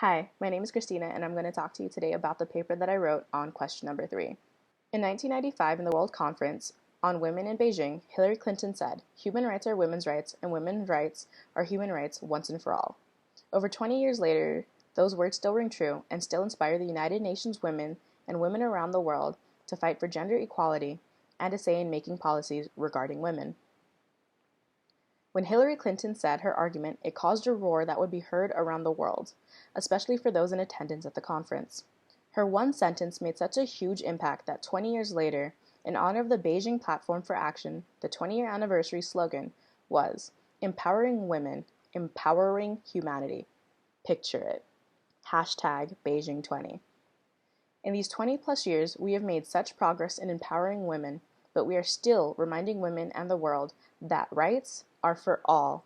Hi, my name is Christina, and I'm going to talk to you today about the paper that I wrote on question number 3. In 1995, in the World Conference on Women in Beijing, Hillary Clinton said, "Human rights are women's rights, and women's rights are human rights once and for all." Over 20 years later, those words still ring true and still inspire the United Nations women and women around the world to fight for gender equality and a say in making policies regarding women. When Hillary Clinton said her argument, it caused a roar that would be heard around the world, especially for those in attendance at the conference. Her one sentence made such a huge impact that 20 years later, in honor of the Beijing Platform for Action, the 20-year anniversary slogan was, "Empowering women, empowering humanity." Picture it. Hashtag Beijing 20. In these 20 plus years, we have made such progress in empowering women, but we are still reminding women and the world that rights are for all,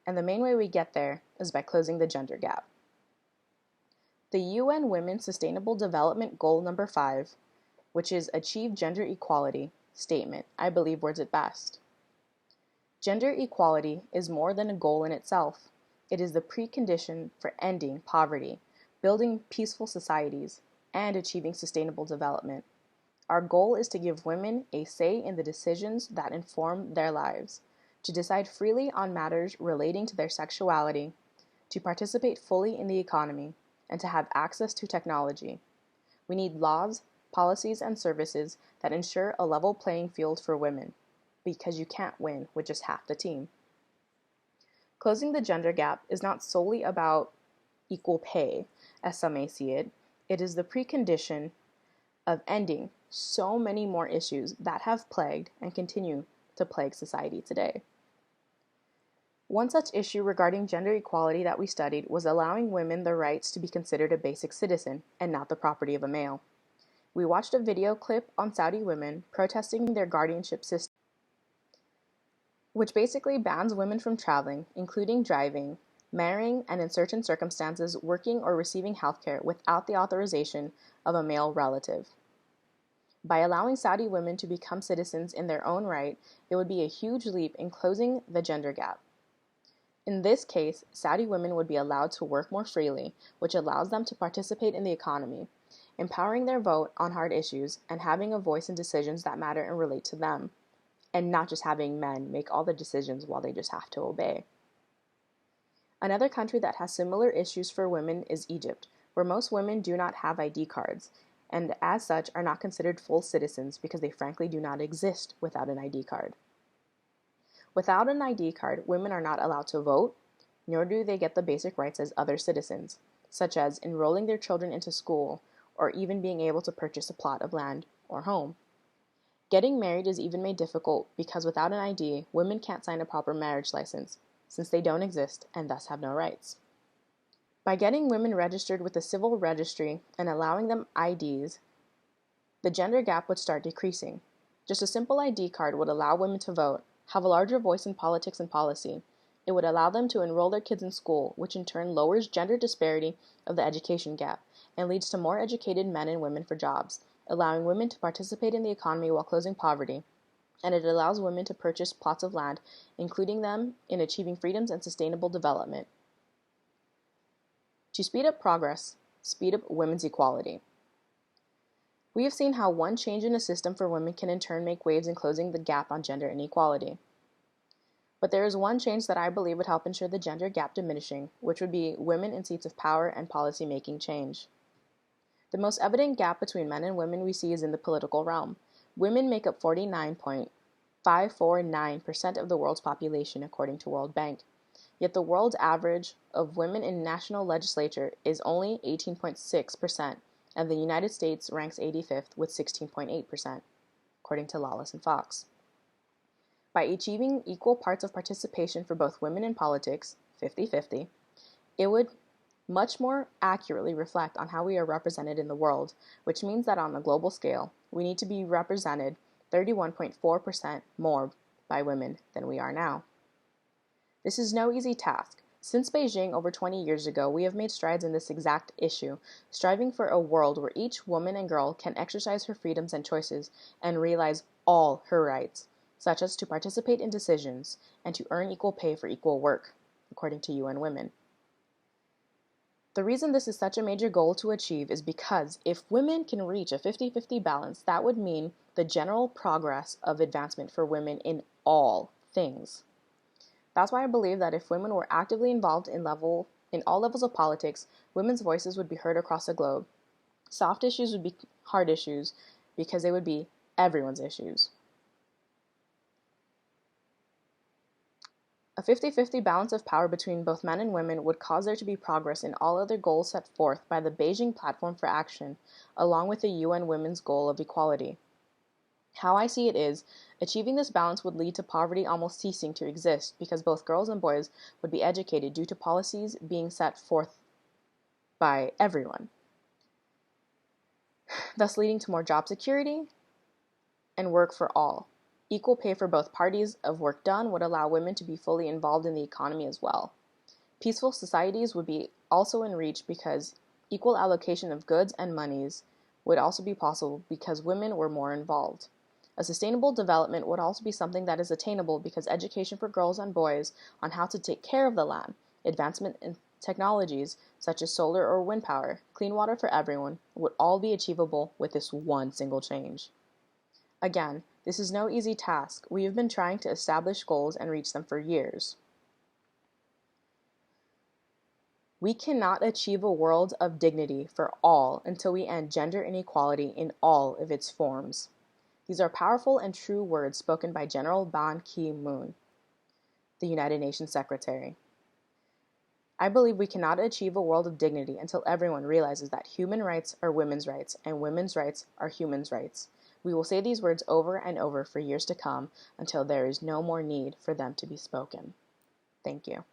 and the main way we get there is by closing the gender gap. The UN Women's Sustainable Development Goal number 5, which is Achieve Gender Equality statement, I believe words it best. Gender equality is more than a goal in itself. It is the precondition for ending poverty, building peaceful societies, and achieving sustainable development. Our goal is to give women a say in the decisions that inform their lives, to decide freely on matters relating to their sexuality, to participate fully in the economy, and to have access to technology. We need laws, policies, and services that ensure a level playing field for women, because you can't win with just half the team. Closing the gender gap is not solely about equal pay, as some may see it. It is the precondition of ending so many more issues that have plagued and continue to plague society today. One such issue regarding gender equality that we studied was allowing women the rights to be considered a basic citizen and not the property of a male. We watched a video clip on Saudi women protesting their guardianship system, which basically bans women from traveling, including driving, marrying, and in certain circumstances, working or receiving healthcare without the authorization of a male relative. By allowing Saudi women to become citizens in their own right, it would be a huge leap in closing the gender gap. In this case, Saudi women would be allowed to work more freely, which allows them to participate in the economy, empowering their vote on hard issues, and having a voice in decisions that matter and relate to them, and not just having men make all the decisions while they just have to obey. Another country that has similar issues for women is Egypt, where most women do not have ID cards, and as such are not considered full citizens because they frankly do not exist without an ID card. Without an ID card, women are not allowed to vote, nor do they get the basic rights as other citizens, such as enrolling their children into school, or even being able to purchase a plot of land or home. Getting married is even made difficult because without an ID, women can't sign a proper marriage license, since they don't exist and thus have no rights. By getting women registered with the civil registry and allowing them IDs, the gender gap would start decreasing. Just a simple ID card would allow women to vote, have a larger voice in politics and policy. It would allow them to enroll their kids in school, which in turn lowers gender disparity of the education gap and leads to more educated men and women for jobs, allowing women to participate in the economy while closing poverty. And it allows women to purchase plots of land, including them in achieving freedoms and sustainable development. To speed up progress, speed up women's equality. We have seen how one change in a system for women can in turn make waves in closing the gap on gender inequality. But there is one change that I believe would help ensure the gender gap diminishing, which would be women in seats of power and policy-making change. The most evident gap between men and women we see is in the political realm. Women make up 49.549% of the world's population, according to World Bank. Yet the world's average of women in national legislature is only 18.6%, and the United States ranks 85th with 16.8%, according to Lawless and Fox. By achieving equal parts of participation for both women in politics, 50-50, it would much more accurately reflect on how we are represented in the world, which means that on a global scale, we need to be represented 31.4% more by women than we are now. This is no easy task. Since Beijing over 20 years ago, we have made strides in this exact issue, striving for a world where each woman and girl can exercise her freedoms and choices and realize all her rights, such as to participate in decisions and to earn equal pay for equal work, according to UN Women. The reason this is such a major goal to achieve is because if women can reach a 50-50 balance, that would mean the general progress of advancement for women in all things. That's why I believe that if women were actively involved in all levels of politics, women's voices would be heard across the globe. Soft issues would be hard issues because they would be everyone's issues. A 50-50 balance of power between both men and women would cause there to be progress in all other goals set forth by the Beijing Platform for Action, along with the UN Women's goal of equality. How I see it is, achieving this balance would lead to poverty almost ceasing to exist because both girls and boys would be educated due to policies being set forth by everyone, thus leading to more job security and work for all. Equal pay for both parties of work done would allow women to be fully involved in the economy as well. Peaceful societies would be also in reach because equal allocation of goods and monies would also be possible because women were more involved. A sustainable development would also be something that is attainable because education for girls and boys on how to take care of the land, advancement in technologies such as solar or wind power, clean water for everyone, would all be achievable with this one single change. Again, this is no easy task. We have been trying to establish goals and reach them for years. We cannot achieve a world of dignity for all until we end gender inequality in all of its forms. These are powerful and true words spoken by General Ban Ki-moon, the United Nations Secretary. I believe we cannot achieve a world of dignity until everyone realizes that human rights are women's rights and women's rights are humans' rights. We will say these words over and over for years to come until there is no more need for them to be spoken. Thank you.